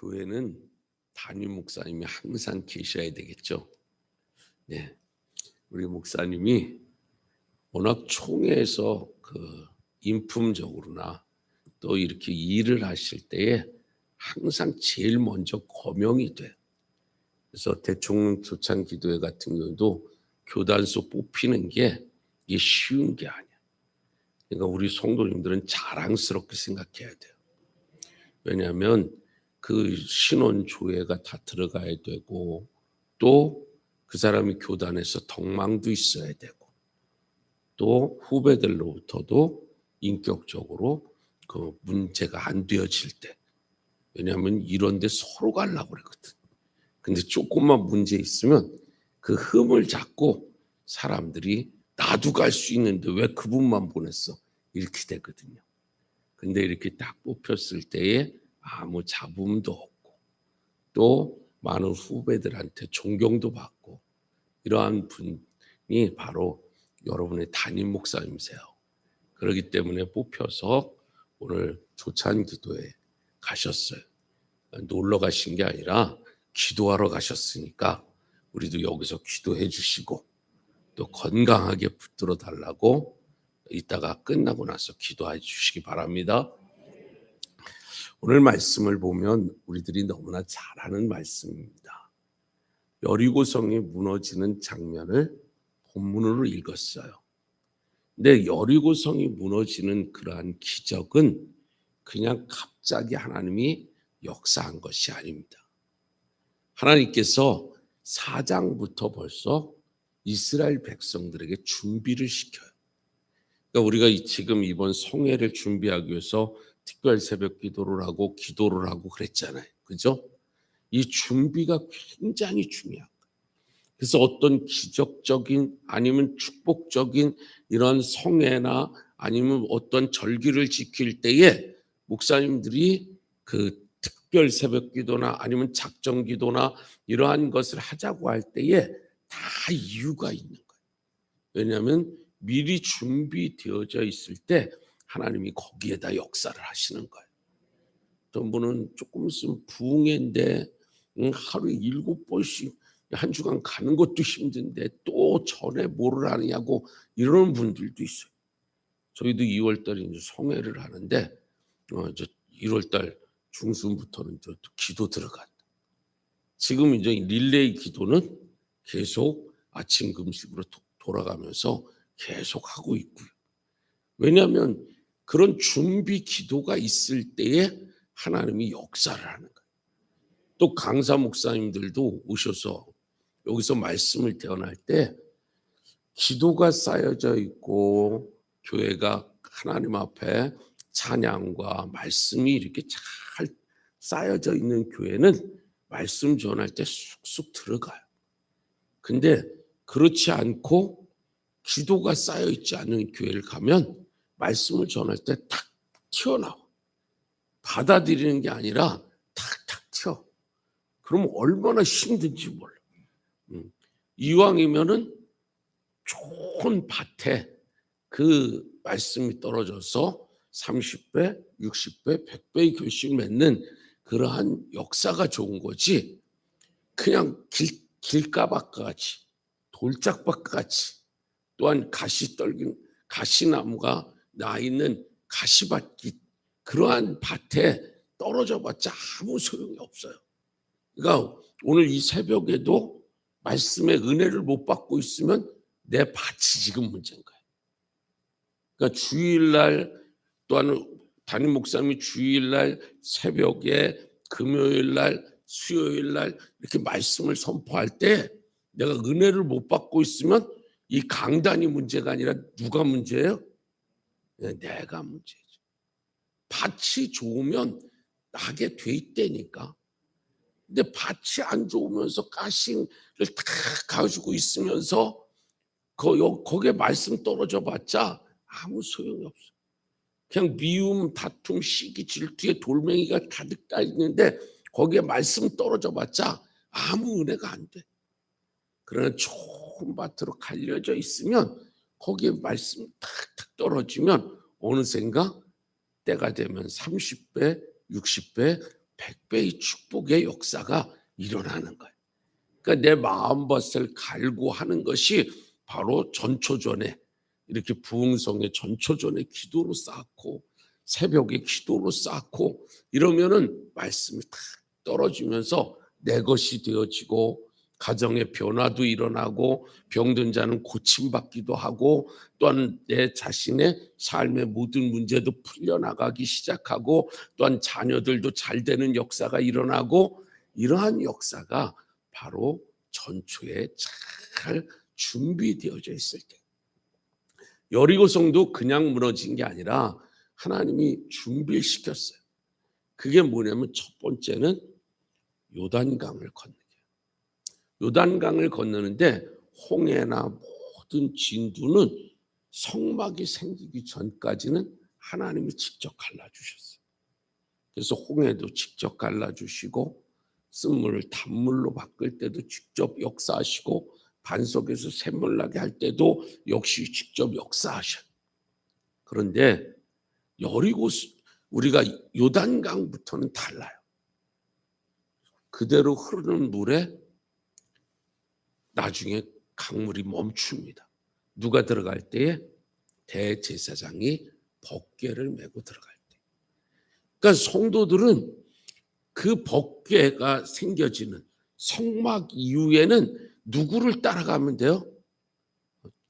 교회는 담임 목사님이 항상 계셔야 되겠죠. 네, 우리 목사님이 워낙 총회에서 인품적으로나 또 이렇게 일을 하실 때에 항상 제일 먼저 거명이 돼요. 그래서 대총령 초창 기도회 같은 경우도 교단소 뽑히는 게 이게 쉬운 게 아니야. 그러니까 우리 성도님들은 자랑스럽게 생각해야 돼요. 왜냐하면 그 신혼 조회가 다 들어가야 되고 또 그 사람이 교단에서 덕망도 있어야 되고 또 후배들로부터도 인격적으로 그 문제가 안 되어질 때, 왜냐하면 이런 데 서로 가려고 그러거든. 근데 조금만 문제 있으면 그 흠을 잡고 사람들이 나도 갈 수 있는데 왜 그분만 보냈어? 이렇게 되거든요. 근데 이렇게 딱 뽑혔을 때에 아무 잡음도 없고 또 많은 후배들한테 존경도 받고 이러한 분이 바로 여러분의 담임 목사님이세요. 그렇기 때문에 뽑혀서 오늘 조찬 기도에 가셨어요. 놀러 가신 게 아니라 기도하러 가셨으니까 우리도 여기서 기도해 주시고 또 건강하게 붙들어 달라고 이따가 끝나고 나서 기도해 주시기 바랍니다. 오늘 말씀을 보면 우리들이 너무나 잘 아는 말씀입니다. 여리고성이 무너지는 장면을 본문으로 읽었어요. 근데 여리고성이 무너지는 그러한 기적은 그냥 갑자기 하나님이 역사한 것이 아닙니다. 하나님께서 4장부터 벌써 이스라엘 백성들에게 준비를 시켜요. 그러니까 우리가 지금 이번 성회를 준비하기 위해서 특별 새벽 기도를 하고 기도를 하고 그랬잖아요. 그죠? 이 준비가 굉장히 중요해요. 그래서 어떤 기적적인 아니면 축복적인 이런 성회나 아니면 어떤 절기를 지킬 때에 목사님들이 그 특별 새벽 기도나 아니면 작정 기도나 이러한 것을 하자고 할 때에 다 이유가 있는 거예요. 왜냐하면 미리 준비되어져 있을 때 하나님이 거기에다 역사를 하시는 거예요. 어떤 분은 조금 있으면 부흥회인데 하루에 7번씩 한 주간 가는 것도 힘든데 또 전에 뭐를 하느냐고 이러는 분들도 있어요. 저희도 2월달에 이제 성회를 하는데 1월달 중순부터는 또 기도 들어간다. 지금 이제 릴레이 기도는 계속 아침 금식으로 돌아가면서 계속 하고 있고요. 왜냐하면 그런 준비 기도가 있을 때에 하나님이 역사를 하는 거예요. 또 강사 목사님들도 오셔서 여기서 말씀을 대언할 때 기도가 쌓여져 있고 교회가 하나님 앞에 찬양과 말씀이 이렇게 잘 쌓여져 있는 교회는 말씀 전할 때 쑥쑥 들어가요. 근데 그렇지 않고 기도가 쌓여 있지 않은 교회를 가면 말씀을 전할 때 탁 튀어나와. 받아들이는 게 아니라 탁탁 튀어. 그럼 얼마나 힘든지 몰라. 이왕이면은 좋은 밭에 그 말씀이 떨어져서 30배, 60배, 100배의 결실 맺는 그러한 역사가 좋은 거지. 그냥 길가밭과 같이 돌짝밭과 같이 또한 가시나무가 나 있는 가시밭 그러한 밭에 떨어져 봤자 아무 소용이 없어요. 그러니까 오늘 이 새벽에도 말씀의 은혜를 못 받고 있으면 내 밭이 지금 문제인 거예요. 그러니까 주일날 또한 담임 목사님이 주일날 새벽에 금요일날 수요일날 이렇게 말씀을 선포할 때 내가 은혜를 못 받고 있으면 이 강단이 문제가 아니라 누가 문제예요? 내가 문제죠. 밭이 좋으면 나게 돼 있다니까. 근데 밭이 안 좋으면서 가시를 다 가지고 있으면서 거기에 말씀 떨어져 봤자 아무 소용이 없어. 그냥 미움, 다툼, 시기, 질투에 돌멩이가 가득 다 있는데 거기에 말씀 떨어져 봤자 아무 은혜가 안 돼. 그러나 좋은 밭으로 갈려져 있으면 거기에 말씀 탁탁 떨어지면 어느샌가 때가 되면 30배, 60배, 100배의 축복의 역사가 일어나는 거예요. 그러니까 내 마음밭을 갈고 하는 것이 바로 전초전에 이렇게 부흥성의 전초전에 기도로 쌓고 새벽에 기도로 쌓고 이러면은 말씀이 탁 떨어지면서 내 것이 되어지고 가정의 변화도 일어나고 병든 자는 고침받기도 하고 또한 내 자신의 삶의 모든 문제도 풀려나가기 시작하고 또한 자녀들도 잘 되는 역사가 일어나고 이러한 역사가 바로 전초에 잘 준비되어져 있을 때 여리고성도 그냥 무너진 게 아니라 하나님이 준비를 시켰어요. 그게 뭐냐면 첫 번째는 요단강을 건너게. 요단강을 건너는데 홍해나 모든 진두는 성막이 생기기 전까지는 하나님이 직접 갈라주셨어요. 그래서 홍해도 직접 갈라주시고 쓴물을 단물로 바꿀 때도 직접 역사하시고 반석에서 샘물 나게 할 때도 역시 직접 역사하셔요. 그런데 여리고 우리가 요단강부터는 달라요. 그대로 흐르는 물에 나중에 강물이 멈춥니다. 누가 들어갈 때에 대제사장이 법궤를 메고 들어갈 때. 그러니까 성도들은 그 법궤가 생겨지는 성막 이후에는 누구를 따라가면 돼요?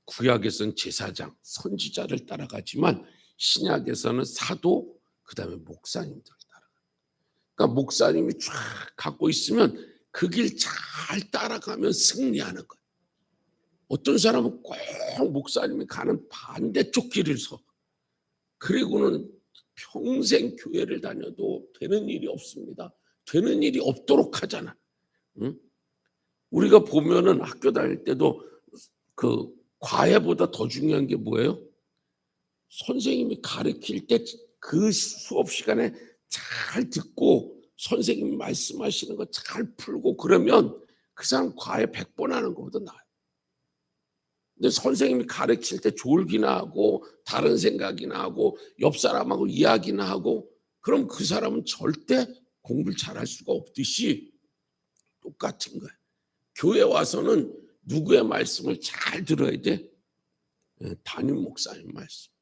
구약에서는 제사장, 선지자를 따라가지만 신약에서는 사도, 그다음에 목사님들을 따라가요. 그러니까 목사님이 쫙 갖고 있으면 그 길 잘 따라가면 승리하는 거예요. 어떤 사람은 꼭 목사님이 가는 반대쪽 길을 서. 그리고는 평생 교회를 다녀도 되는 일이 없습니다. 되는 일이 없도록 하잖아. 응? 우리가 보면은 학교 다닐 때도 그 과외보다 더 중요한 게 뭐예요? 선생님이 가르칠 때 그 수업 시간에 잘 듣고 선생님이 말씀하시는 거 잘 풀고 그러면 그 사람 과외 100번 하는 것보다 나아요. 근데 선생님이 가르칠 때 졸기나 하고 다른 생각이나 하고 옆 사람하고 이야기나 하고 그럼 그 사람은 절대 공부를 잘할 수가 없듯이 똑같은 거예요. 교회 와서는 누구의 말씀을 잘 들어야 돼? 담임 목사님 말씀.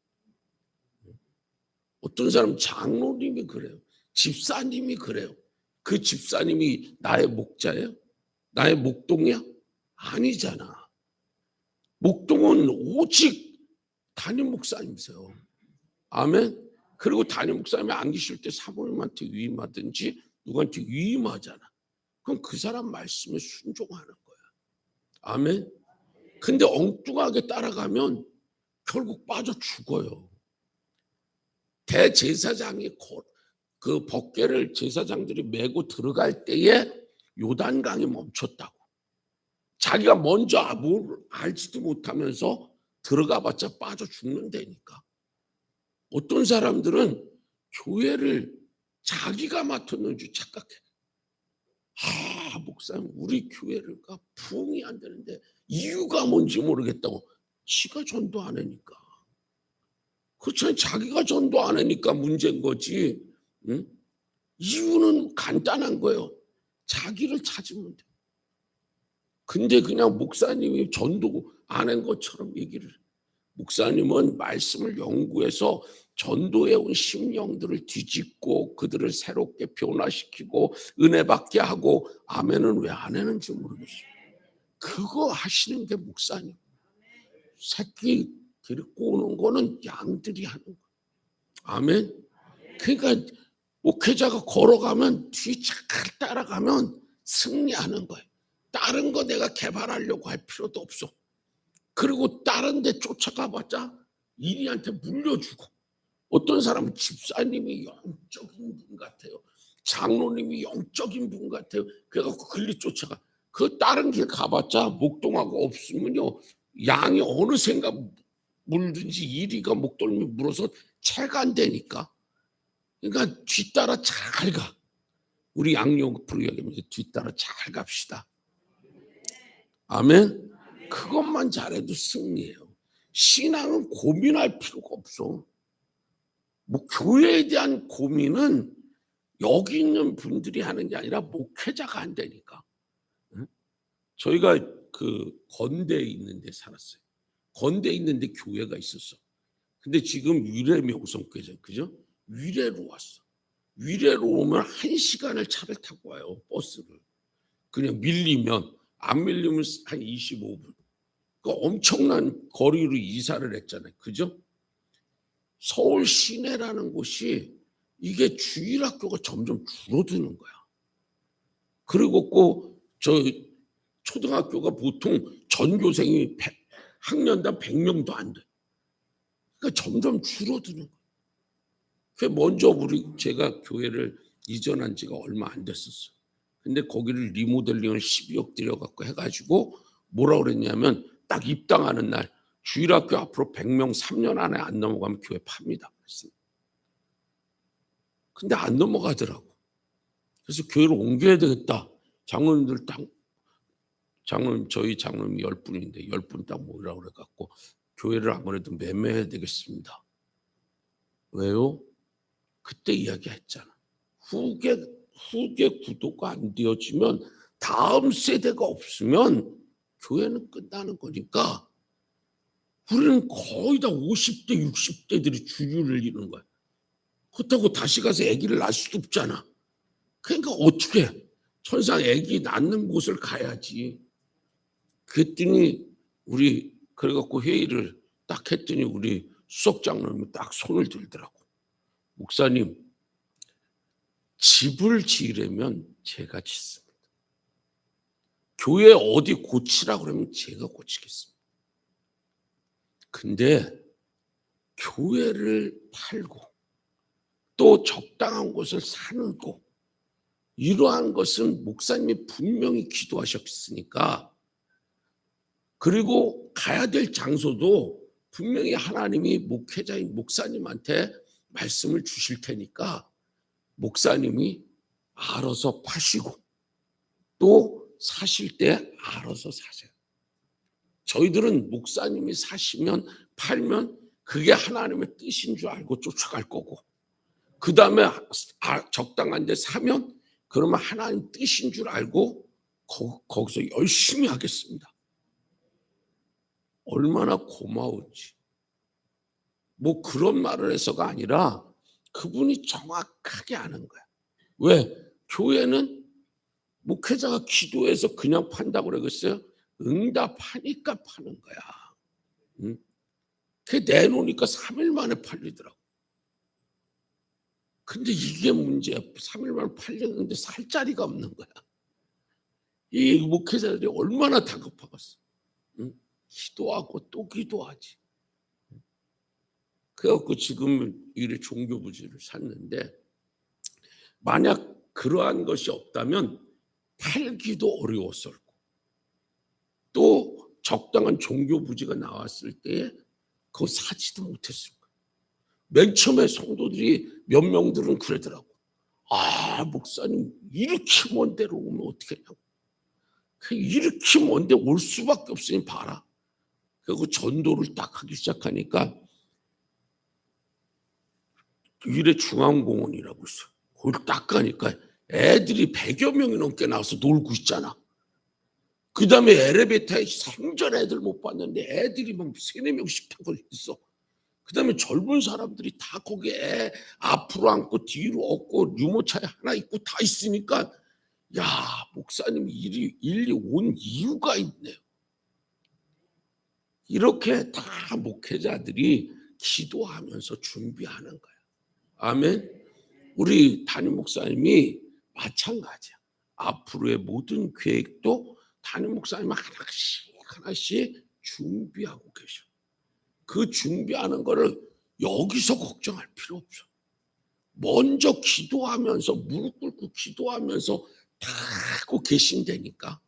어떤 사람 장로님이 그래요. 집사님이 그래요. 그 집사님이 나의 목자예요? 나의 목동이야? 아니잖아. 목동은 오직 담임 목사님이세요. 아멘. 그리고 담임 목사님이 안 계실 때 사모님한테 위임하든지 누구한테 위임하잖아. 그럼 그 사람 말씀에 순종하는 거야. 아멘. 근데 엉뚱하게 따라가면 결국 빠져 죽어요. 대제사장이 그 법궤를 제사장들이 메고 들어갈 때에 요단강이 멈췄다고. 자기가 먼저 뭘 알지도 못하면서 들어가봤자 빠져 죽는다니까. 어떤 사람들은 교회를 자기가 맡았는 줄 착각해. 목사님 우리 교회가 부흥이 안 되는데 이유가 뭔지 모르겠다고. 지가 전도 안 하니까. 그렇잖아요. 자기가 전도 안 하니까 문제인 거지. 응? 이유는 간단한 거예요. 자기를 찾으면 돼. 근데 그냥 목사님이 전도 안 한 것처럼 얘기를 해. 목사님은 말씀을 연구해서 전도해온 심령들을 뒤집고 그들을 새롭게 변화시키고 은혜 받게 하고 아멘은 왜 안 하는지 모르겠어요. 그거 하시는 게 목사님. 새끼 데리고 오는 거는 양들이 하는 거예요. 아멘. 그러니까 목회자가 걸어가면 뒤 잘 따라가면 승리하는 거예요. 다른 거 내가 개발하려고 할 필요도 없어. 그리고 다른 데 쫓아가봤자 이리한테 물려주고 어떤 사람은 집사님이 영적인 분 같아요. 장로님이 영적인 분 같아요. 그래갖고 글리 쫓아가. 그 다른 길 가봤자 목동하고 없으면요. 양이 어느 생각 물든지 이리가 목덜미 물어서 채가 안 되니까. 그러니까 뒤따라 잘 가. 우리 양옆으로 얘기하면서 뒤따라 잘 갑시다. 아멘. 그것만 잘해도 승리예요. 신앙은 고민할 필요가 없어. 뭐 교회에 대한 고민은 여기 있는 분들이 하는 게 아니라 목회자가 한다니까. 응? 저희가 그 건대에 있는 데 살았어요. 건대에 있는 데 교회가 있었어. 근데 지금 위례 명성교회, 그죠? 위례로 왔어. 위례로 오면 1시간을 차를 타고 와요. 버스를. 그냥 밀리면, 안 밀리면 한 25분. 그러니까 엄청난 거리로 이사를 했잖아요. 그죠? 서울 시내라는 곳이 이게 주일학교가 점점 줄어드는 거야. 그리고 꼭 저 초등학교가 보통 전교생이 학년당 100명도 안 돼. 그러니까 점점 줄어드는 거야. 그 먼저 제가 교회를 이전한 지가 얼마 안 됐었어요. 근데 거기를 리모델링을 12억 들여갖고 해가지고 뭐라 그랬냐면 딱 입당하는 날 주일학교 앞으로 100명 3년 안에 안 넘어가면 교회 팝니다. 그랬습니다. 근데 안 넘어가더라고. 그래서 교회를 옮겨야 되겠다. 장로님들 딱 저희 장로님이 10분인데 10분 딱 모이라고 그래갖고 교회를 아무래도 매매해야 되겠습니다. 왜요? 그때 이야기했잖아. 후계 구도가 안 되어지면 다음 세대가 없으면 교회는 끝나는 거니까 우리는 거의 다 50대 60대들이 주류를 이루는 거야. 그렇다고 다시 가서 아기를 낳을 수도 없잖아. 그러니까 어떻게 천상 아기 낳는 곳을 가야지. 그랬더니 우리 그래갖고 회의를 딱 했더니 우리 수석장로님이 딱 손을 들더라고. 목사님, 집을 지으려면 제가 짓습니다. 교회 어디 고치라고 그러면 제가 고치겠습니다. 근데 교회를 팔고 또 적당한 곳을 사는 거, 이러한 것은 목사님이 분명히 기도하셨으니까, 그리고 가야 될 장소도 분명히 하나님이 목회자인 목사님한테 말씀을 주실 테니까 목사님이 알아서 파시고 또 사실 때 알아서 사세요. 저희들은 목사님이 사시면 팔면 그게 하나님의 뜻인 줄 알고 쫓아갈 거고, 그 다음에 적당한 데 사면 그러면 하나님 뜻인 줄 알고 거기서 열심히 하겠습니다. 얼마나 고마운지. 뭐 그런 말을 해서가 아니라 그분이 정확하게 아는 거야. 왜? 교회는 목회자가 기도해서 그냥 판다고 그러겠어요? 응답하니까 파는 거야. 응? 그 내놓으니까 3일 만에 팔리더라고. 근데 이게 문제야. 3일 만에 팔렸는데 살 자리가 없는 거야. 이 목회자들이 얼마나 다급하겠어. 응? 기도하고 또 기도하지. 그래갖고 지금 이래 종교부지를 샀는데, 만약 그러한 것이 없다면 팔기도 어려웠을 거고, 또 적당한 종교부지가 나왔을 때에 그거 사지도 못했을 거예요. 맨 처음에 성도들이 몇 명들은 그러더라고. 아, 목사님 이렇게 먼 데로 오면 어떻게 하냐고. 이렇게 먼 데 올 수밖에 없으니 봐라. 그리고 전도를 딱 하기 시작하니까 위례 중앙공원이라고 있어. 거기를 딱 가니까 애들이 100여 명이 넘게 나와서 놀고 있잖아. 그 다음에 엘리베이터에 생전 애들 못 봤는데 애들이 막 3-4명씩 타고 있어. 그 다음에 젊은 사람들이 다 거기에 애 앞으로 앉고 뒤로 얻고 유모차에 하나 있고 다 있으니까, 야, 목사님 일리 온 이유가 있네요. 이렇게 다 목회자들이 기도하면서 준비하는 거야. 아멘. 우리 담임 목사님이 마찬가지야. 앞으로의 모든 계획도 담임 목사님은 하나씩 준비하고 계셔. 그 준비하는 거를 여기서 걱정할 필요 없어. 먼저 기도하면서 무릎 꿇고 기도하면서 다 하고 계신다니까.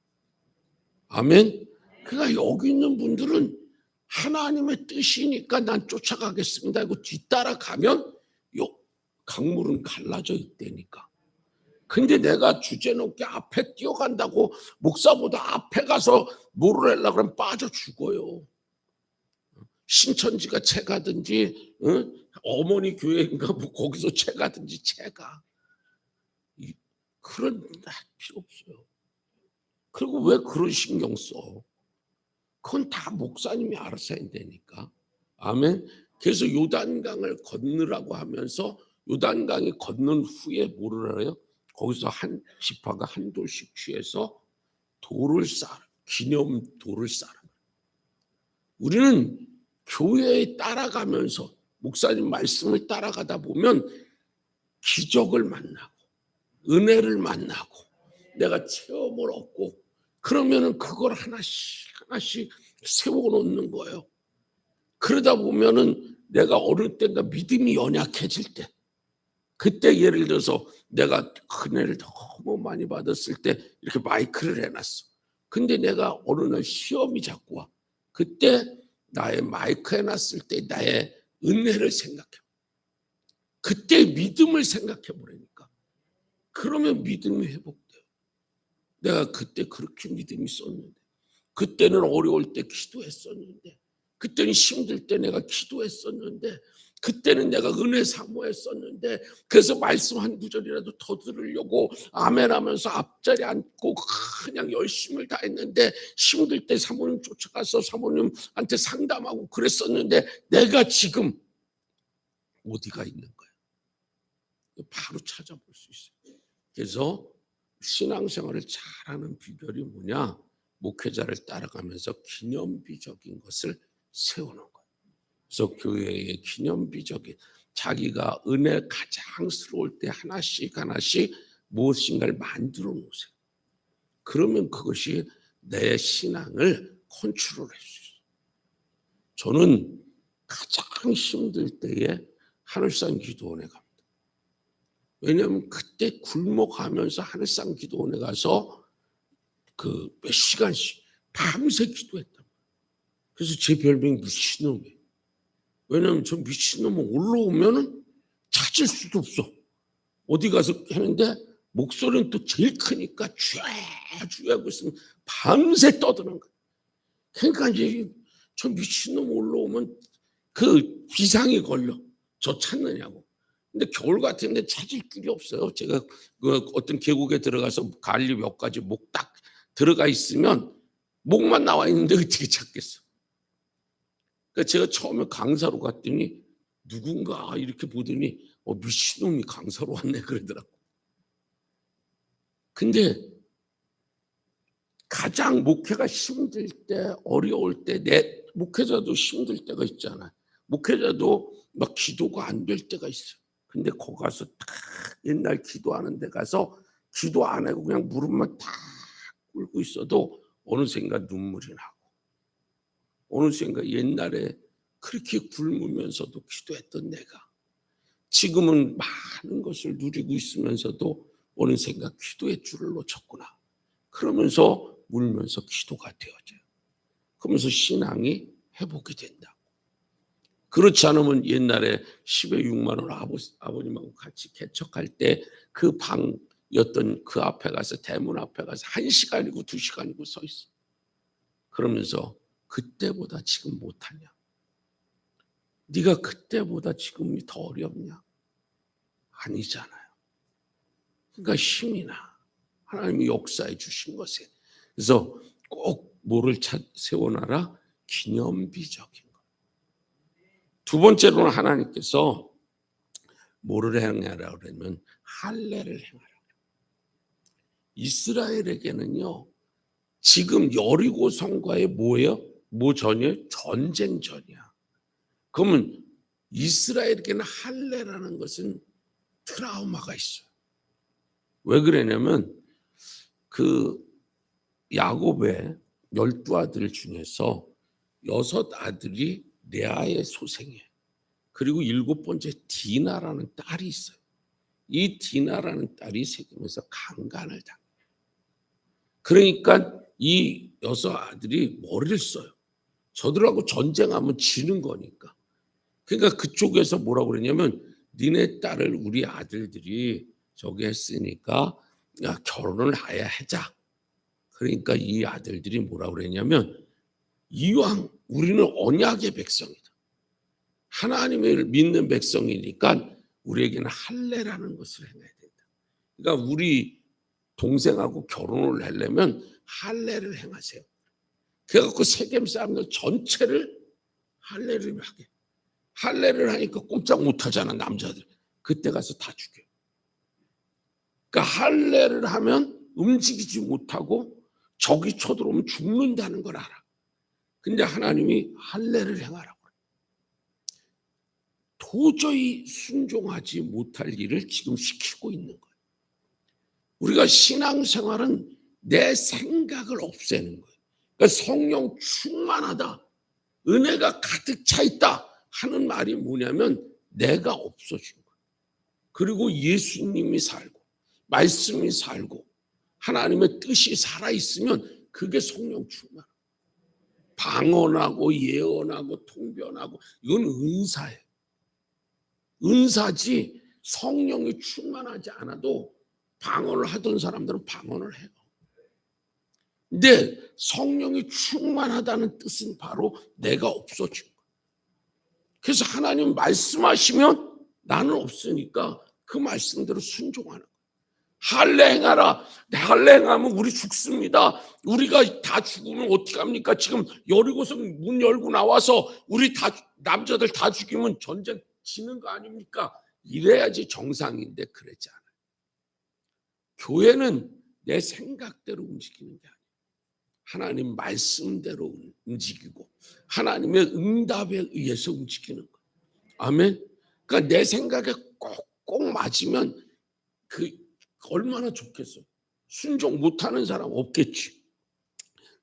아멘. 그러니까 여기 있는 분들은 하나님의 뜻이니까 난 쫓아가겠습니다 하고 뒤따라가면 강물은 갈라져 있다니까. 근데 내가 주제 높게 앞에 뛰어간다고 목사보다 앞에 가서 뭐를 하려고 그러면 빠져 죽어요. 신천지가 채가든지 어머니 교회인가 뭐 거기서 채가든지 채가. 그런 할 필요 없어요. 그리고 왜 그런 신경 써? 그건 다 목사님이 알아서 해야 되니까. 아멘. 그래서 요단강을 건너라고 하면서 요단강이 건넌 후에 뭐를 알아요? 거기서 한 지파가 한 돌씩 취해서 돌을 쌓아, 기념돌을 쌓아. 우리는 교회에 따라가면서 목사님 말씀을 따라가다 보면 기적을 만나고 은혜를 만나고 내가 체험을 얻고 그러면은 그걸 하나씩 하나씩 세워놓는 거예요. 그러다 보면은 내가 어느 때인가 믿음이 연약해질 때, 그때 예를 들어서 내가 은혜를 너무 많이 받았을 때 이렇게 마이크를 해놨어. 근데 내가 어느 날 시험이 자꾸 와. 그때 나의 마이크 해놨을 때 나의 은혜를 생각해. 그때 믿음을 생각해 보라니까. 그러면 믿음이 회복돼요. 내가 그때 그렇게 믿음이 있었는데, 그때는 어려울 때 기도했었는데, 그때는 힘들 때 내가 기도했었는데, 그때는 내가 은혜 사모했었는데, 그래서 말씀 한 구절이라도 더 들으려고 아멘 하면서 앞자리 앉고 그냥 열심을 다했는데, 힘들 때 사모님 쫓아가서 사모님한테 상담하고 그랬었는데, 내가 지금 어디가 있는 거야? 바로 찾아볼 수 있어요. 그래서 신앙생활을 잘하는 비결이 뭐냐? 목회자를 따라가면서 기념비적인 것을 세우는 거예요. 그래서 교회의 기념비적인, 자기가 은혜 가장스러울 때 하나씩 하나씩 무엇인가를 만들어 놓으세요. 그러면 그것이 내 신앙을 컨트롤할 수 있어요. 저는 가장 힘들 때에 하늘산 기도원에 갑니다. 왜냐하면 그때 굴목하면서 하늘산 기도원에 가서 그 몇 시간씩 밤새 기도했단 말이에요. 그래서 제 별명이 미친놈이에요. 왜냐하면 저 미친놈은 올라오면은 찾을 수도 없어. 어디 가서 하는데 목소리는 또 제일 크니까 쥐 하고 있으면 밤새 떠드는 거예요. 그러니까 이제 저 미친놈 올라오면 그 비상이 걸려. 저 찾느냐고. 근데 겨울 같은데 찾을 길이 없어요. 제가 그 어떤 계곡에 들어가서 갈리 몇 가지 목 딱 들어가 있으면 목만 나와 있는데 어떻게 찾겠어? 그러니까 제가 처음에 강사로 갔더니 누군가 이렇게 보더니 미친놈이 강사로 왔네 그러더라고. 근데 가장 목회가 힘들 때, 어려울 때, 내 목회자도 힘들 때가 있잖아요. 목회자도 막 기도가 안 될 때가 있어요. 근데 거기 가서 딱 옛날 기도하는 데 가서 기도 안 하고 그냥 무릎만 딱 꿇고 있어도 어느샌가 눈물이 나고, 어느샌가 옛날에 그렇게 굶으면서도 기도했던 내가 지금은 많은 것을 누리고 있으면서도 어느샌가 기도의 줄을 놓쳤구나. 그러면서 울면서 기도가 되어져요. 그러면서 신앙이 회복이 된다고. 그렇지 않으면 옛날에 10에 6만 원 아버님하고 같이 개척할 때 그 방이었던 그 앞에 가서, 대문 앞에 가서 1시간이고 2시간이고 서 있어. 그러면서 그때보다 지금 못하냐? 네가 그때보다 지금이 더 어렵냐? 아니잖아요. 그러니까 힘이 나. 하나님이 역사해 주신 것에. 그래서 꼭 뭐를 세워놔라? 기념비적인 것. 두 번째로는 하나님께서 뭐를 행하라고 그러면 할례를 행하라고. 이스라엘에게는요, 지금 여리고 성과의 뭐예요? 뭐 전이에요? 전쟁 전이야. 그러면 이스라엘에게는 할례라는 것은 트라우마가 있어요. 왜 그러냐면 그 야곱의 12아들 중에서 6아들이 레아의 소생이에요. 그리고 7번째 디나라는 딸이 있어요. 이 디나라는 딸이 세겜에서 강간을 당해요. 그러니까 이 6아들이 머리를 써요. 저들하고 전쟁하면 지는 거니까. 그러니까 그쪽에서 뭐라고 그러냐면 니네 딸을 우리 아들들이 저기 했으니까 야, 결혼을 해야 하자. 그러니까 이 아들들이 뭐라고 그랬냐면 이왕 우리는 언약의 백성이다. 하나님을 믿는 백성이니까 우리에게는 할례라는 것을 행해야 된다. 그러니까 우리 동생하고 결혼을 하려면 할례를 행하세요. 그래갖고 세겜 사람들 전체를 할례를 하게. 할례를 하니까 꼼짝 못하잖아, 남자들. 그때 가서 다 죽여요. 그러니까 할례를 하면 움직이지 못하고 적이 쳐들어오면 죽는다는 걸 알아. 근데 하나님이 할례를 행하라고 그래. 도저히 순종하지 못할 일을 지금 시키고 있는 거예요. 우리가 신앙생활은 내 생각을 없애는 거예요. 그러니까 성령 충만하다, 은혜가 가득 차 있다 하는 말이 뭐냐면 내가 없어진 거예요. 그리고 예수님이 살고 말씀이 살고 하나님의 뜻이 살아있으면 그게 성령 충만. 방언하고 예언하고 통변하고 이건 은사예요. 은사지 성령이 충만하지 않아도 방언을 하던 사람들은 방언을 해요. 근데 성령이 충만하다는 뜻은 바로 내가 없어진 거예요. 그래서 하나님 말씀하시면 나는 없으니까 그 말씀대로 순종하는 거예요. 할례 행하라. 할례 행하면 우리 죽습니다. 우리가 다 죽으면 어떻게 합니까? 지금 여리고성 문 열고 나와서 우리 다 남자들 다 죽이면 전쟁 지는 거 아닙니까? 이래야지 정상인데 그러지 않아요. 교회는 내 생각대로 움직이는 게 아니에요. 하나님 말씀대로 움직이고 하나님의 응답에 의해서 움직이는 거예요. 아멘. 그러니까 내 생각에 꼭 맞으면 그 얼마나 좋겠어. 순종 못하는 사람 없겠지.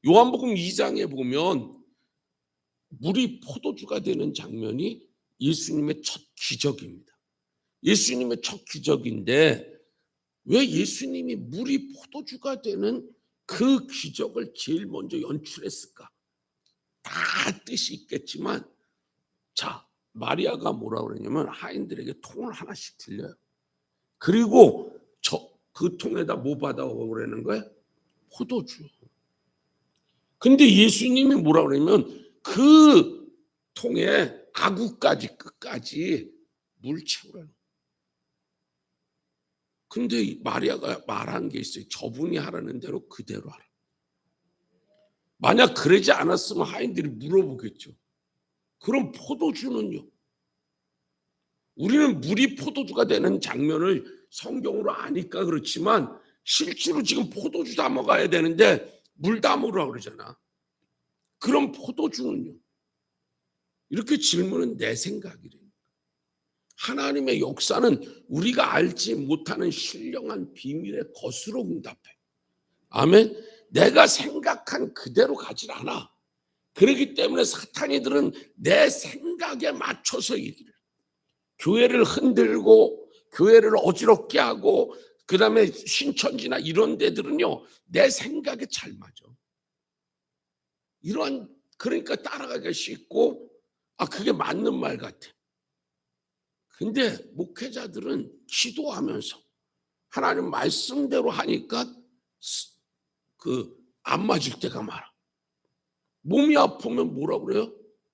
요한복음 2장에 보면 물이 포도주가 되는 장면이 예수님의 첫 기적입니다. 예수님의 첫 기적인데 왜 예수님이 물이 포도주가 되는 그 기적을 제일 먼저 연출했을까? 다 뜻이 있겠지만 자, 마리아가 뭐라고 그러냐면 하인들에게 통을 하나씩 들려요. 그리고 그 통에다 뭐 받아오고 그러는 거야? 포도주. 근데 예수님이 뭐라고 그러냐면 그 통에 아구까지 끝까지 물 채우라는 거야. 근데 마리아가 말한 게 있어요. 저분이 하라는 대로 그대로 하라. 만약 그러지 않았으면 하인들이 물어보겠죠. 그럼 포도주는요? 우리는 물이 포도주가 되는 장면을 성경으로 아니까 그렇지만 실제로 지금 포도주 담아가야 되는데 물 담으라고 그러잖아. 그럼 포도주는요? 이렇게 질문은 내 생각이래요. 하나님의 역사는 우리가 알지 못하는 신령한 비밀의 것으로 응답해. 아멘. 내가 생각한 그대로 가질 않아. 그렇기 때문에 사탄이들은 내 생각에 맞춰서 얘기를. 교회를 흔들고 교회를 어지럽게 하고 그다음에 신천지나 이런 데들은요 내 생각에 잘 맞아. 이런 그러니까 따라가기가 쉽고 그게 맞는 말 같아. 근데 목회자들은 기도하면서 하나님 말씀대로 하니까 안 맞을 때가 많아. 몸이 아프면 뭐라 그래요?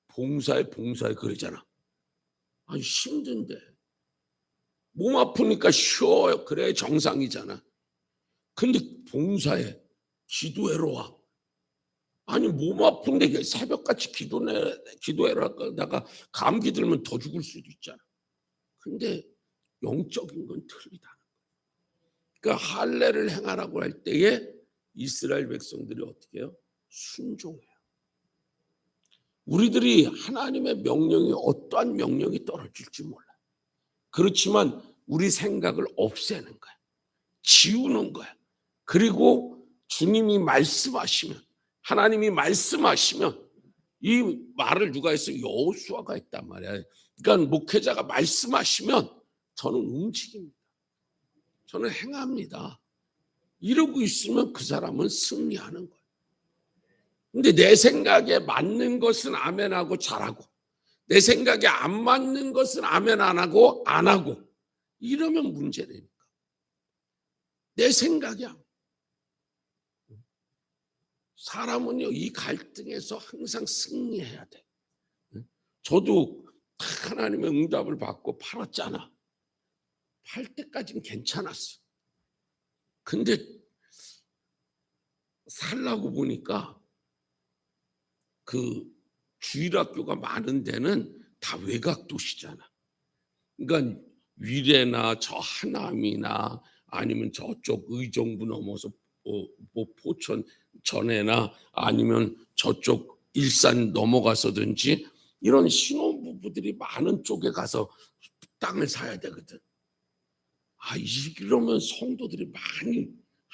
봉사해 그러잖아. 아니 힘든데 몸 아프니까 쉬어요. 그래 정상이잖아. 근데 봉사해 기도해로 와. 아니 몸 아픈데 새벽같이 기도해라 하다가 감기 들면 더 죽을 수도 있잖아. 근데 영적인 건 틀리다. 그러니까 할례를 행하라고 할 때에 이스라엘 백성들이 어떻게 해요? 순종해요. 우리들이 하나님의 명령이 어떠한 명령이 떨어질지 몰라. 그렇지만 우리 생각을 없애는 거야. 지우는 거야. 그리고 주님이 말씀하시면 하나님이 말씀하시면 이 말을 누가 했어요? 여호수아가 했단 말이야. 그러니까 목회자가 말씀하시면 저는 움직입니다. 저는 행합니다. 이러고 있으면 그 사람은 승리하는 거예요. 근데 내 생각에 맞는 것은 아멘하고 잘하고 내 생각에 안 맞는 것은 아멘 안 하고 이러면 문제라니까. 내 생각이야. 사람은요 이 갈등에서 항상 승리해야 돼. 저도 하나님의 응답을 받고 팔았잖아. 팔 때까지는 괜찮았어. 근데 살라고 보니까 그 주일학교가 많은 데는 다 외곽 도시잖아. 그러니까 위례나 저 하남이나 아니면 저쪽 의정부 넘어서 뭐 포천 전에나 아니면 저쪽 일산 넘어가서든지 이런 신혼부부들이 많은 쪽에 가서 땅을 사야 되거든. 이러면 성도들이 많이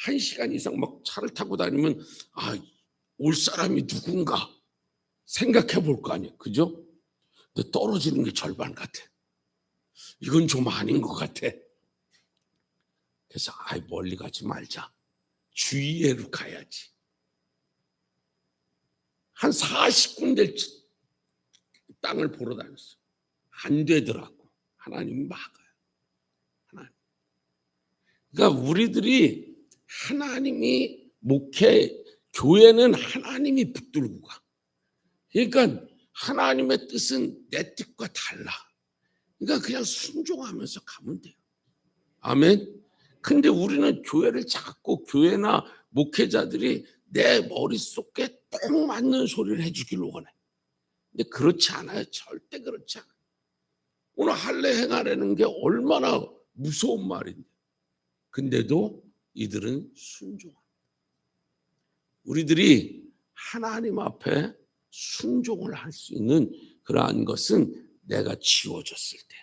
1시간 이상 막 차를 타고 다니면 올 사람이 누군가 생각해 볼 거 아니야. 그죠? 근데 떨어지는 게 절반 같아. 이건 좀 아닌 것 같아. 그래서 멀리 가지 말자. 주위에로 가야지. 한 40군데 땅을 보러 다녔어. 안 되더라고. 하나님이 막아요. 하나님. 그러니까 우리들이 하나님이 교회는 하나님이 붙들고 가. 그러니까 하나님의 뜻은 내 뜻과 달라. 그러니까 그냥 순종하면서 가면 돼요. 아멘. 근데 우리는 교회를 자꾸 교회나 목회자들이 내 머릿속에 딱 맞는 소리를 해주기를 원해. 근데 그렇지 않아요. 절대 그렇지 않아요. 오늘 할례 행하라는 게 얼마나 무서운 말인데. 근데도 이들은 순종합니다. 우리들이 하나님 앞에 순종을 할 수 있는 그러한 것은 내가 지워졌을 때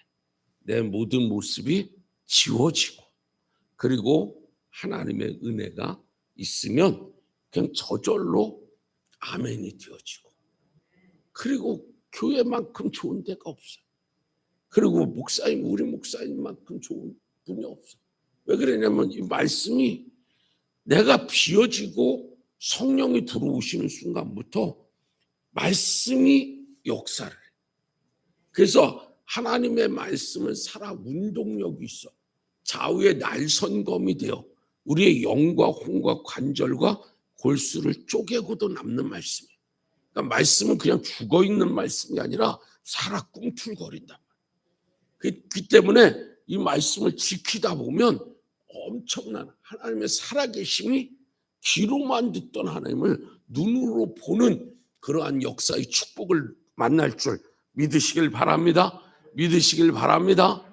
내 모든 모습이 지워지고 그리고 하나님의 은혜가 있으면 그냥 저절로 아멘이 되어지고 그리고 교회만큼 좋은 데가 없어요. 그리고 우리 목사님만큼 좋은 분이 없어요. 왜 그러냐면 이 말씀이 내가 비워지고 성령이 들어오시는 순간부터 말씀이 역사를 해요. 그래서 하나님의 말씀은 살아 운동력이 있어. 좌우의 날선검이 되어 우리의 영과 혼과 관절과 골수를 쪼개고도 남는 말씀이에요. 그러니까 말씀은 그냥 죽어있는 말씀이 아니라 살아 꿈틀거린단 말이에요. 그 때문에 이 말씀을 지키다 보면 엄청난 하나님의 살아계심이 귀로만 듣던 하나님을 눈으로 보는 그러한 역사의 축복을 만날 줄 믿으시길 바랍니다. 믿으시길 바랍니다.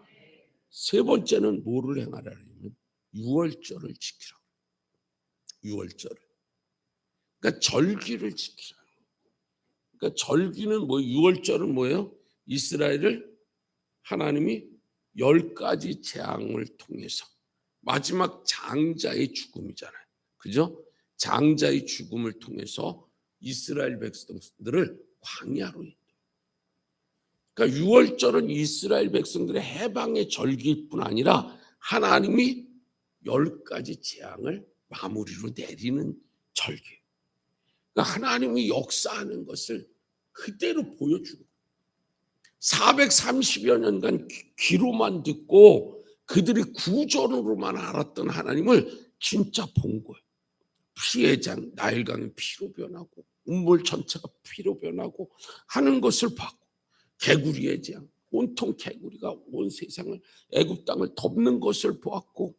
세 번째는 뭐를 행하라면 유월절을 지키라. 유월절을. 그러니까 절기를 지키라. 그러니까 절기는 유월절은 뭐예요? 이스라엘을 하나님이 10가지 재앙을 통해서 마지막 장자의 죽음이잖아요. 그죠? 장자의 죽음을 통해서 이스라엘 백성들을 광야로 인도해요. 그러니까 유월절은 이스라엘 백성들의 해방의 절기일 뿐 아니라 하나님이 10가지 재앙을 마무리로 내리는 절기예요. 그러니까 하나님이 역사하는 것을 그대로 보여주고 430여 년간 귀로만 듣고 그들이 구절으로만 알았던 하나님을 진짜 본 거예요. 피의 장, 나일강이 피로 변하고 운물 전체가 피로 변하고 하는 것을 봤고 개구리의 장, 온통 개구리가 온 세상을 애굽 땅을 덮는 것을 보았고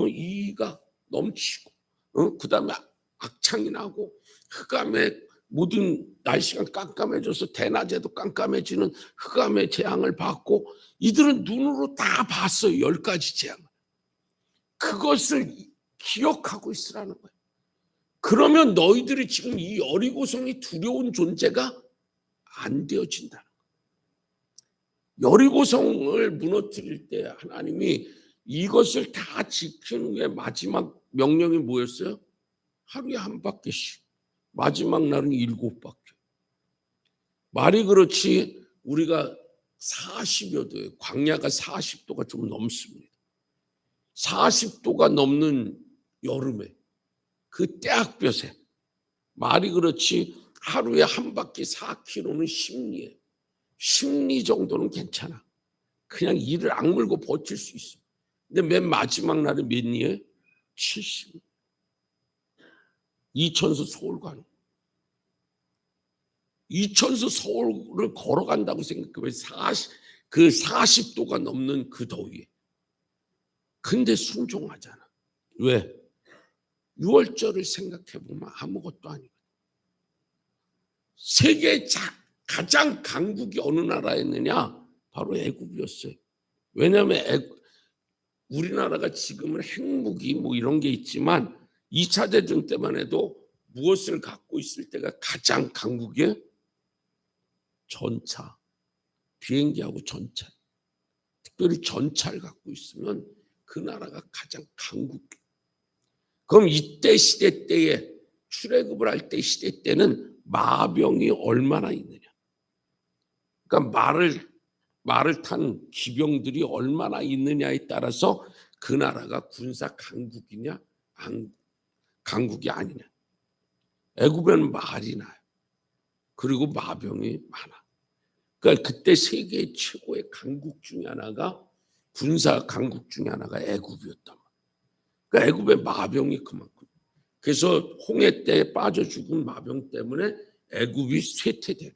이가 넘치고 그 다음에 악창이 나고 흑암에 모든 날씨가 깜깜해져서 대낮에도 깜깜해지는 흑암의 재앙을 봤고 이들은 눈으로 다 봤어요. 10가지 재앙을. 그것을 기억하고 있으라는 거예요. 그러면 너희들이 지금 이 여리고성이 두려운 존재가 안 되어진다는 거예요. 여리고성을 무너뜨릴 때 하나님이 이것을 다 지킨 후에 마지막 명령이 뭐였어요? 하루에 한 바퀴씩. 마지막 날은 7바퀴. 말이 그렇지 우리가 40여 도에 광야가 40도가 좀 넘습니다. 40도가 넘는 여름에 그 때학볕에 말이 그렇지 하루에 한 바퀴 4km는 심리예요. 심리 정도는 괜찮아. 그냥 이를 악물고 버틸 수 있어. 근데 맨 마지막 날은 몇 리에? 70. 이천수 서울 가는 거예요. 이천수 서울을 걸어간다고 생각해봐요. 40도가 넘는 그 더위에. 근데 순종하잖아. 왜? 유월절을 생각해 보면 아무것도 아니거든요. 세계 가장 강국이 어느 나라였느냐? 바로 애굽이었어요. 왜냐하면 우리나라가 지금은 핵무기 뭐 이런 게 있지만 2차 대전 때만 해도 무엇을 갖고 있을 때가 가장 강국이에요? 전차, 비행기하고 전차. 특별히 전차를 갖고 있으면 그 나라가 가장 강국. 그럼 이때 시대 때에 출애굽을 할 때 시대 때는 마병이 얼마나 있느냐? 그러니까 말을 탄 기병들이 얼마나 있느냐에 따라서 그 나라가 군사 강국이냐 강국이 아니냐. 애굽에는 말이 나요. 그리고 마병이 많아. 그러니까 그때 세계 최고의 강국 중에 하나가 군사 강국 중에 하나가 애굽이었단 말이야. 그러니까 애굽의 마병이 그만큼. 그래서 홍해 때 빠져 죽은 마병 때문에 애굽이 쇠퇴되는.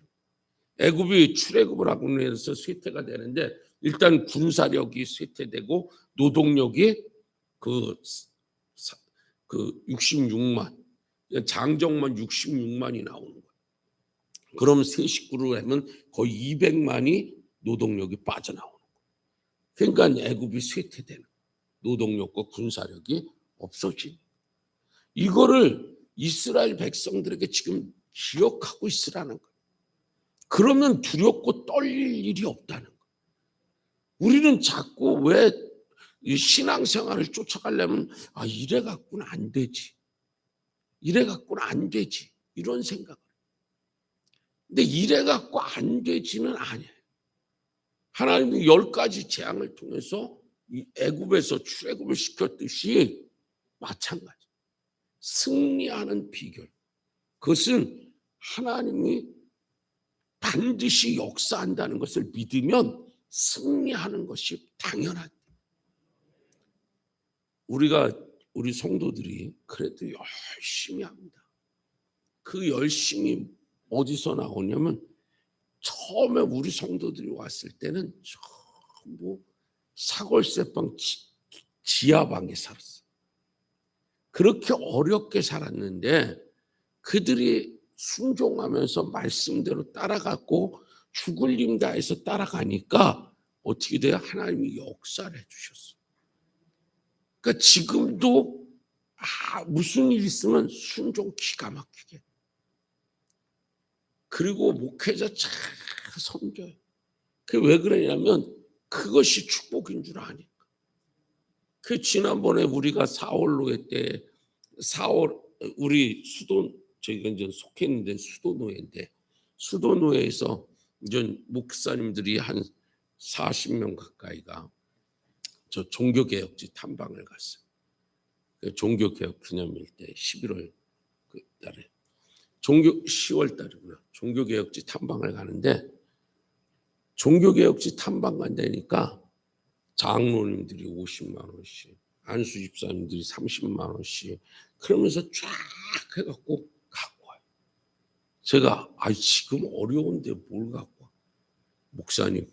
애굽이 출애굽을 하고 해서 쇠퇴가 되는데 일단 군사력이 쇠퇴되고 노동력이 그 66만 장정만 66만이 나오는 거예요. 그럼 세 식구로 하면 거의 200만이 노동력이 빠져나오는 거예요. 그러니까 애굽이 쇠퇴되는 노동력과 군사력이 없어지는. 이거를 이스라엘 백성들에게 지금 기억하고 있으라는 거예요. 그러면 두렵고 떨릴 일이 없다는 거예요. 우리는 자꾸 왜 신앙생활을 쫓아가려면 이래 갖고는 안 되지. 이래 갖고는 안 되지. 이런 생각을. 근데 이래 갖고 안 되지는 않아요. 하나님이 10가지 재앙을 통해서 이 애굽에서 출애굽을 시켰듯이 마찬가지. 승리하는 비결. 그것은 하나님이 반드시 역사한다는 것을 믿으면 승리하는 것이 당연하다. 우리 성도들이 그래도 열심히 합니다. 그 열심히 어디서 나오냐면 처음에 우리 성도들이 왔을 때는 전부 사골세방 지하방에 살았어요. 그렇게 어렵게 살았는데 그들이 순종하면서 말씀대로 따라갔고 죽을 힘 다해서 따라가니까 어떻게 돼요? 하나님이 역사를 해주셨어요. 그러니까 지금도 무슨 일 있으면 순종 기가 막히게. 그리고 목회자 잘 섬겨요. 그게 왜 그러냐면 그것이 축복인 줄 아니까. 그 지난번에 우리가 4월 노예 때 우리 저희가 이제 속했는데 수도노예인데 수도노예에서 이제 목사님들이 한 40명 가까이가 저 종교개혁지 탐방을 갔어요. 그 종교개혁 기념일 때 11월 그 달에 10월 달이구나. 종교개혁지 탐방을 가는데 종교개혁지 탐방 간다니까 장로님들이 50만 원씩, 안수 집사님들이 30만 원씩 그러면서 쫙 해갖고 갖고 와요. 제가 지금 어려운데 뭘 갖고 와? 목사님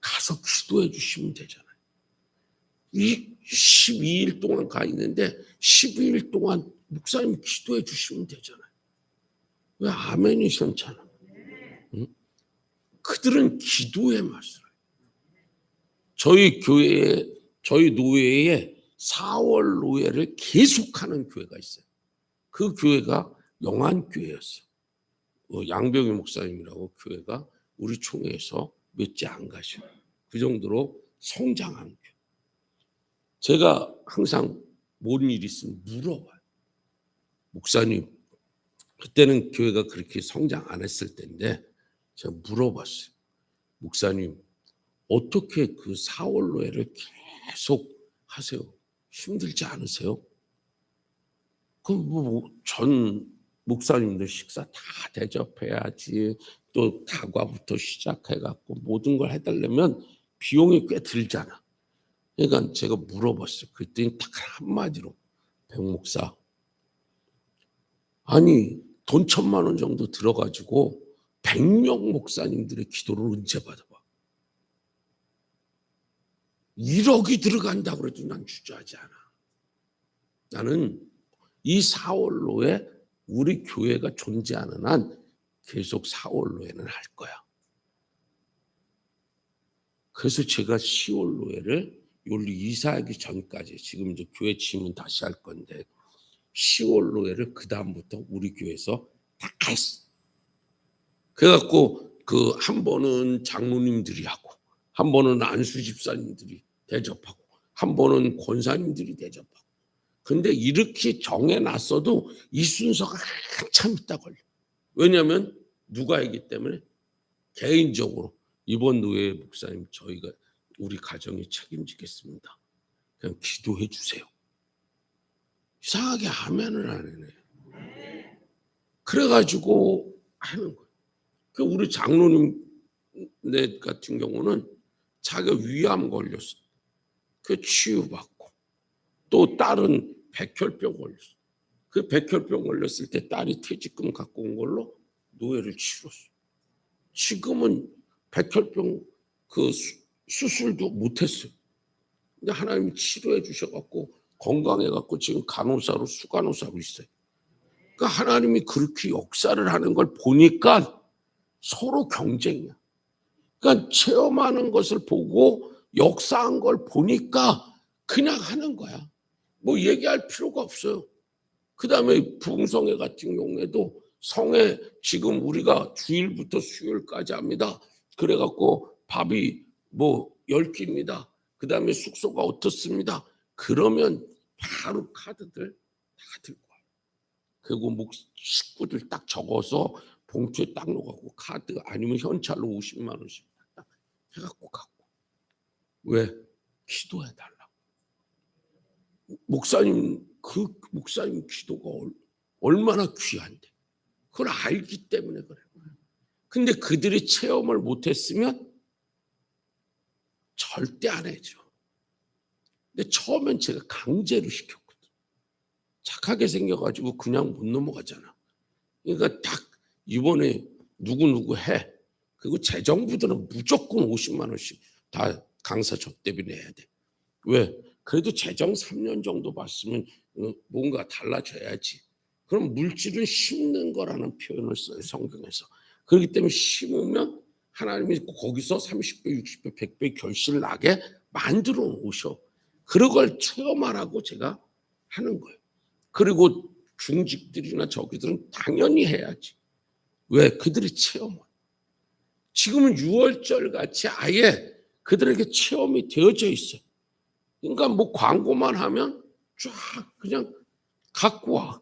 가서 기도해 주시면 되잖아요. 이 12일 동안 가 있는데 12일 동안 목사님 기도해 주시면 되잖아요. 왜 아멘이 시원찮아? 응? 그들은 기도의 맛을. 저희 노예에 4월 노예를 계속하는 교회가 있어요. 그 교회가 영안교회였어요. 양병희 목사님이라고 교회가 우리 총회에서 몇 지 안 가셔요. 그 정도로 성장한 교회. 제가 항상 뭔 일 있으면 물어봐요. 목사님, 그때는 교회가 그렇게 성장 안 했을 때인데 제가 물어봤어요. 목사님, 어떻게 그 4월 노예를 계속 하세요? 힘들지 않으세요? 그럼 전 목사님들 식사 다 대접해야지. 또 다과부터 시작해갖고 모든 걸 해달라면 비용이 꽤 들잖아. 그러니까 제가 물어봤어요. 그랬더니 딱 한마디로 백 목사, 아니 돈 1,000만 원 정도 들어가지고 100명 목사님들의 기도를 언제 받아봐? 1억이 들어간다고 해도 난 주저하지 않아. 나는 이 사월로에 우리 교회가 존재하는 한 계속 사월로에는 할 거야. 그래서 제가 10월로에를 여기 이사하기 전까지, 지금 이제 교회 짐은 다시 할 건데 10월로에를 그 다음부터 우리 교회에서 다 했어. 그래갖고 그 한 번은 장로님들이 하고, 한 번은 안수 집사님들이 대접하고, 한 번은 권사님들이 대접하고. 근데 이렇게 정해놨어도 이 순서가 한참 있다 걸려. 왜냐하면 누가 했기 때문에 개인적으로 이번 노예 목사님 저희가 우리 가정이 책임지겠습니다. 그냥 기도해 주세요. 이상하게 아멘을 안 해네. 그래가지고 하는 거예요. 그 우리 장로님 같은 경우는 자기가 위암 걸렸어. 그 치유받고, 또 딸은 백혈병 걸렸어. 그 백혈병 걸렸을 때 딸이 퇴직금 갖고 온 걸로 노예를 치렀어. 지금은 백혈병 그 수술도 못했어요. 근데 하나님이 치료해 주셔갖고 건강해갖고 지금 간호사로 수간호사로 있어요. 그러니까 하나님이 그렇게 역사를 하는 걸 보니까 서로 경쟁이야. 그러니까 체험하는 것을 보고 역사한 걸 보니까 그냥 하는 거야. 뭐 얘기할 필요가 없어요. 그 다음에 부흥성회 같은 경우에도 성회 지금 우리가 주일부터 수요일까지 합니다. 그래갖고 밥이 뭐 10끼입니다. 그 다음에 숙소가 어떻습니다. 그러면 바로 카드들 다 들고 와요. 그리고 식구들 딱 적어서 봉투에 딱 넣어갖고 카드 아니면 현찰로 50만 원씩 딱 해갖고 갖고. 왜? 기도해달라고. 그 목사님 기도가 얼마나 귀한데. 그걸 알기 때문에 그래요. 근데 그들이 체험을 못했으면 절대 안 해죠. 근데 처음엔 제가 강제로 시켰거든. 착하게 생겨가지고 그냥 못 넘어가잖아. 그러니까 딱 이번에 누구 해. 그리고 재정부들은 무조건 50만 원씩 다 강사 접대비 내야 돼. 왜? 그래도 재정 3년 정도 봤으면 뭔가 달라져야지. 그럼 물질은 심는 거라는 표현을 써요, 성경에서. 그렇기 때문에 심으면 하나님이 거기서 30배, 60배, 100배 결실 나게 만들어 놓으셔. 그런 걸 체험하라고 제가 하는 거예요. 그리고 중직들이나 저기들은 당연히 해야지. 왜? 그들이 체험을. 지금은 6월절 같이 아예 그들에게 체험이 되어져 있어요. 그러니까 뭐 광고만 하면 쫙 그냥 갖고 와.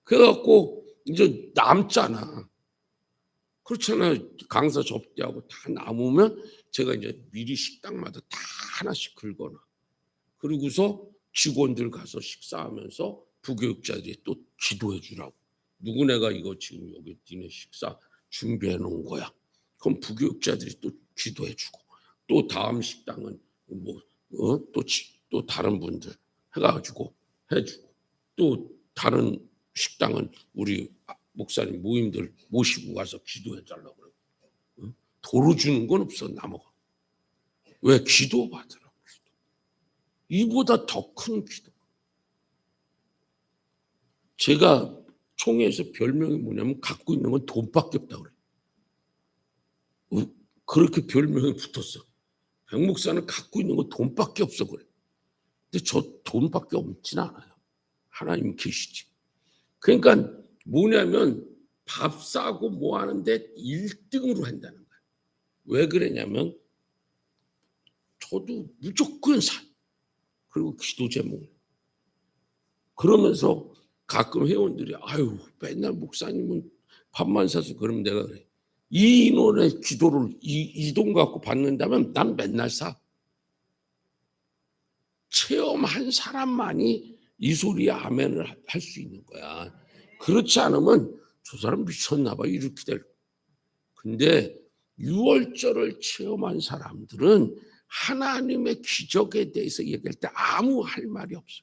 그래갖고 이제 남잖아. 그렇잖아요. 강사 접대하고 다 남으면 제가 이제 미리 식당마다 다 하나씩 긁어놔. 그리고서 직원들 가서 식사하면서 부교육자들이 또 기도해 주라고. 누구네가 이거 지금 여기 니네 식사 준비해 놓은 거야. 그럼 부교육자들이 또 기도해 주고, 또 다음 식당은 또 다른 분들 해가지고 해주고, 또 다른 식당은 우리 목사님 모임들 모시고 가서 기도해 달라고 그래요. 도로 주는 건 없어. 남아가. 왜? 기도 받으라고. 이보다 더 큰 기도. 제가 총회에서 별명이 뭐냐면 갖고 있는 건 돈밖에 없다 그래. 그렇게 별명이 붙었어. 백 목사는 갖고 있는 건 돈밖에 없어 그래. 근데 저 돈밖에 없진 않아요. 하나님 계시지. 그러니까 뭐냐면 밥 싸고 뭐 하는데 1등으로 한다는 거야. 왜 그러냐면 저도 무조건 사. 그리고 기도 제목. 그러면서 가끔 회원들이 아유 맨날 목사님은 밥만 사서, 그러면 내가 그래. 이 인원의 기도를 이 돈 갖고 받는다면 난 맨날 사. 체험한 사람만이 이 소리에 아멘을 할 수 있는 거야. 그렇지 않으면 저 사람 미쳤나 봐 이렇게 될. 근데 6월절을 체험한 사람들은 하나님의 기적에 대해서 얘기할 때 아무 할 말이 없어.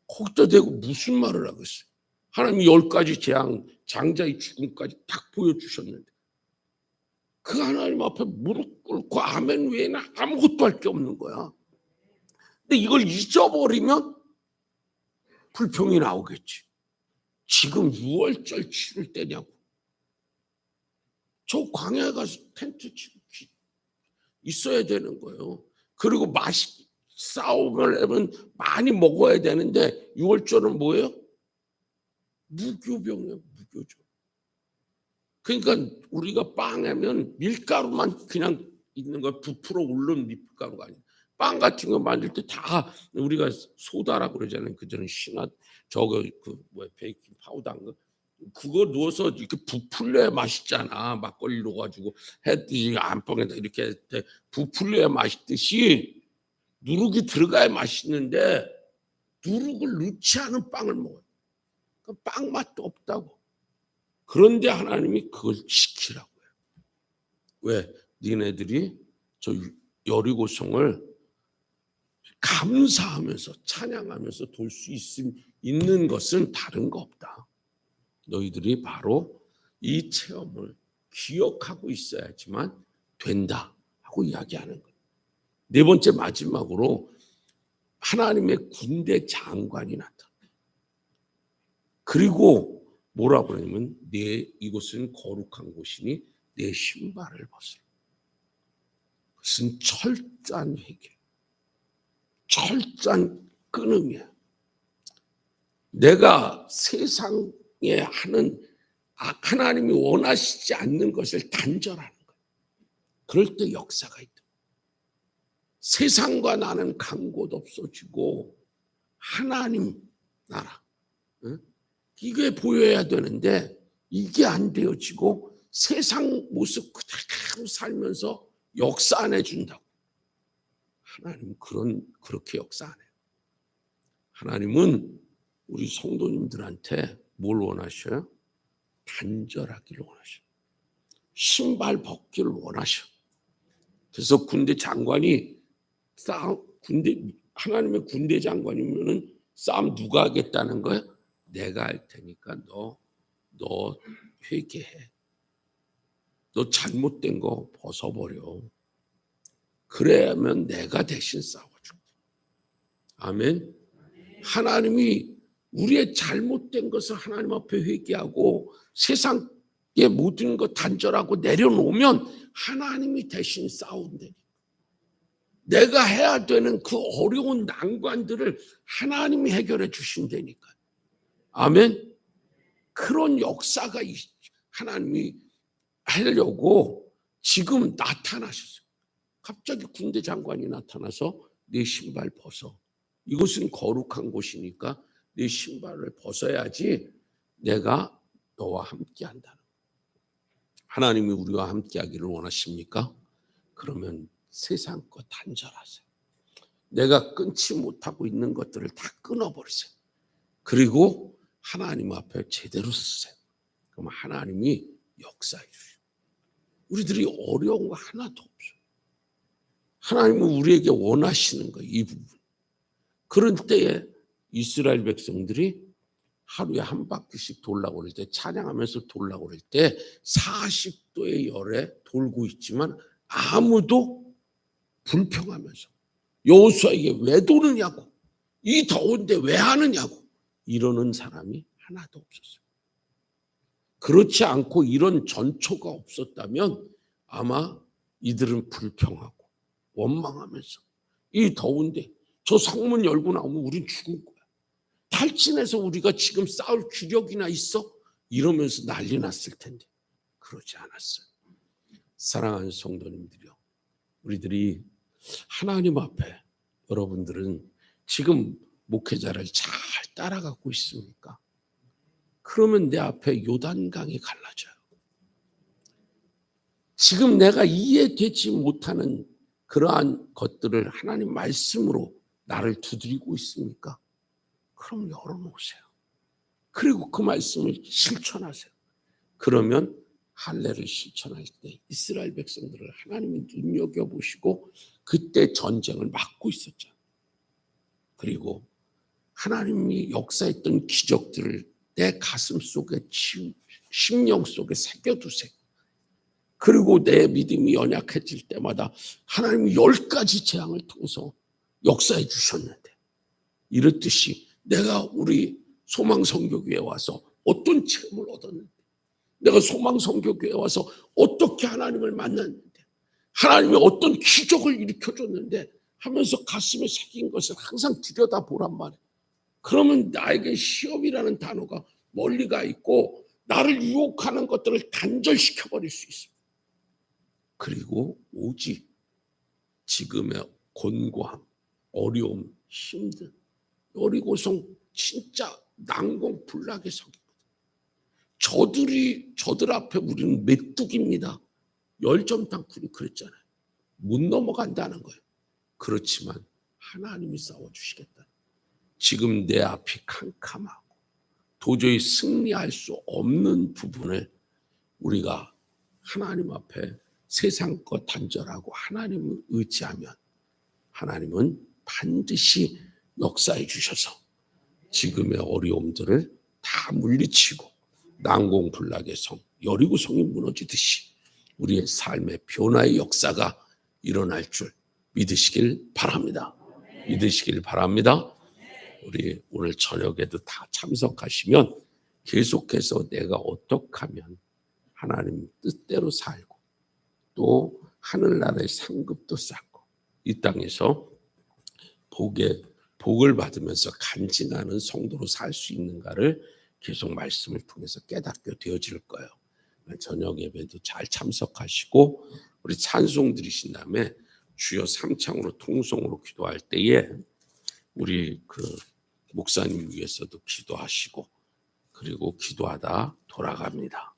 거기다 대고 무슨 말을 하겠어요. 하나님이 10가지 재앙, 장자의 죽음까지 딱 보여주셨는데 그 하나님 앞에 무릎 꿇고 아멘 외에는 아무것도 할 게 없는 거야. 근데 이걸 잊어버리면 불평이 나오겠지. 지금 6월절 치를 때냐고. 저 광야에 가서 텐트 치고 있어야 되는 거예요. 그리고 싸움을 하면 많이 먹어야 되는데 6월절은 뭐예요? 무교병이에요. 무교죠. 그러니까 우리가 빵 하면 밀가루만 그냥 있는 거야. 부풀어 오른 밀가루가 아니야. 빵 같은 거 만들 때 다 우리가 소다라고 그러잖아요. 그전에 베이킹 파우더인가 그거 넣어서 이렇게 부풀려야 맛있잖아. 막걸리 넣어가지고 해도 안방에다 이렇게 할 때 부풀려야 맛있듯이 누룩이 들어가야 맛있는데 누룩을 넣지 않은 빵을 먹어요. 빵 맛도 없다고. 그런데 하나님이 그걸 시키라고 해요. 왜? 니네들이 저 여리고성을 감사하면서 찬양하면서 돌 수 있는 것은 다른 거 없다. 너희들이 바로 이 체험을 기억하고 있어야지만 된다 하고 이야기하는 거예요. 네 번째 마지막으로 하나님의 군대 장관이 나타나. 그리고 뭐라고 그러냐면 이곳은 거룩한 곳이니 내 신발을 벗으라. 그것은 철저한 회개, 철저한 끊음이야. 내가 세상에 하는 하나님이 원하시지 않는 것을 단절하는 거야. 그럴 때 역사가 있다. 세상과 나는 간 곳 없어지고 하나님 나라 이게 보여야 되는데 이게 안 되어지고 세상 모습 그대로 살면서 역사 안 해준다고. 하나님은 그렇게 역사 안 해요. 하나님은 우리 성도님들한테 뭘 원하셔요? 단절하기를 원하셔요. 신발 벗기를 원하셔. 그래서 군대 장관이 하나님의 군대 장관이면은 싸움 누가 하겠다는 거야? 내가 할 테니까 너 회개해. 너 잘못된 거 벗어버려. 그래야면 내가 대신 싸워줄게. 아멘. 하나님이 우리의 잘못된 것을 하나님 앞에 회개하고 세상의 모든 것 단절하고 내려놓으면 하나님이 대신 싸운대. 내가 해야 되는 그 어려운 난관들을 하나님이 해결해 주신다니까. 아멘. 그런 역사가 하나님이 하려고 지금 나타나셨어요. 갑자기 군대 장관이 나타나서 네 신발 벗어. 이곳은 거룩한 곳이니까 네 신발을 벗어야지 내가 너와 함께 한다는 거예요. 하나님이 우리와 함께 하기를 원하십니까? 그러면 세상 것 단절하세요. 내가 끊지 못하고 있는 것들을 다 끊어버리세요. 그리고 하나님 앞에 제대로 쓰세요. 그럼 하나님이 역사해 주셔요. 우리들이 어려운 거 하나도 없어요. 하나님은 우리에게 원하시는 거예요. 이 부분. 그런 때에 이스라엘 백성들이 하루에 한 바퀴씩 돌라고 그럴 때 찬양하면서 돌라고 그럴 때 40도의 열에 돌고 있지만 아무도 불평하면서 여호수아에게 왜 도느냐고 이 더운데 왜 하느냐고 이러는 사람이 하나도 없었어요. 그렇지 않고 이런 전초가 없었다면 아마 이들은 불평하고 원망하면서 이 더운데 저 성문 열고 나오면 우린 죽을 거야. 탈진해서 우리가 지금 싸울 기력이나 있어? 이러면서 난리 났을 텐데 그러지 않았어요. 사랑하는 성도님들이요. 우리들이 하나님 앞에 여러분들은 지금 목회자를 잘 따라가고 있습니까? 그러면 내 앞에 요단강이 갈라져요. 지금 내가 이해되지 못하는 그러한 것들을 하나님 말씀으로 나를 두드리고 있습니까? 그럼 열어놓으세요. 그리고 그 말씀을 실천하세요. 그러면 할례를 실천할 때 이스라엘 백성들을 하나님이 눈여겨보시고 그때 전쟁을 막고 있었잖아요. 그리고 하나님이 역사했던 기적들을 내 가슴 속에 심령 속에 새겨두세요. 그리고 내 믿음이 연약해질 때마다 하나님이 10가지 재앙을 통해서 역사해 주셨는데 이렇듯이 내가 우리 소망선교교회에 와서 어떤 체험을 얻었는데, 내가 소망선교교회에 와서 어떻게 하나님을 만났는데, 하나님이 어떤 기적을 일으켜줬는데 하면서 가슴에 새긴 것을 항상 들여다보란 말이에요. 그러면 나에게 시험이라는 단어가 멀리 가 있고 나를 유혹하는 것들을 단절시켜버릴 수 있어요. 그리고 오직 지금의 곤고함, 어려움, 힘든 여리고성 진짜 난공불락의 성이거든. 저들 앞에 우리는 메뚜기입니다. 열정탕쿨이 그랬잖아요. 못 넘어간다는 거예요. 그렇지만 하나님이 싸워주시겠다. 지금 내 앞이 캄캄하고 도저히 승리할 수 없는 부분을 우리가 하나님 앞에 세상 것 단절하고 하나님을 의지하면 하나님은 반드시 역사해 주셔서 지금의 어려움들을 다 물리치고 난공불락의 성 여리고성이 무너지듯이 우리의 삶의 변화의 역사가 일어날 줄 믿으시길 바랍니다. 믿으시길 바랍니다. 우리 오늘 저녁에도 다 참석하시면 계속해서 내가 어떻게 하면 하나님 뜻대로 살고 또 하늘나라의 상급도 쌓고 이 땅에서 복을 받으면서 간증하는 성도로 살 수 있는가를 계속 말씀을 통해서 깨닫게 되어질 거예요. 저녁 예배도 잘 참석하시고 우리 찬송 드리신 다음에 주여 삼창으로 통성으로 기도할 때에 우리 그 목사님 위해서도 기도하시고 그리고 기도하다 돌아갑니다.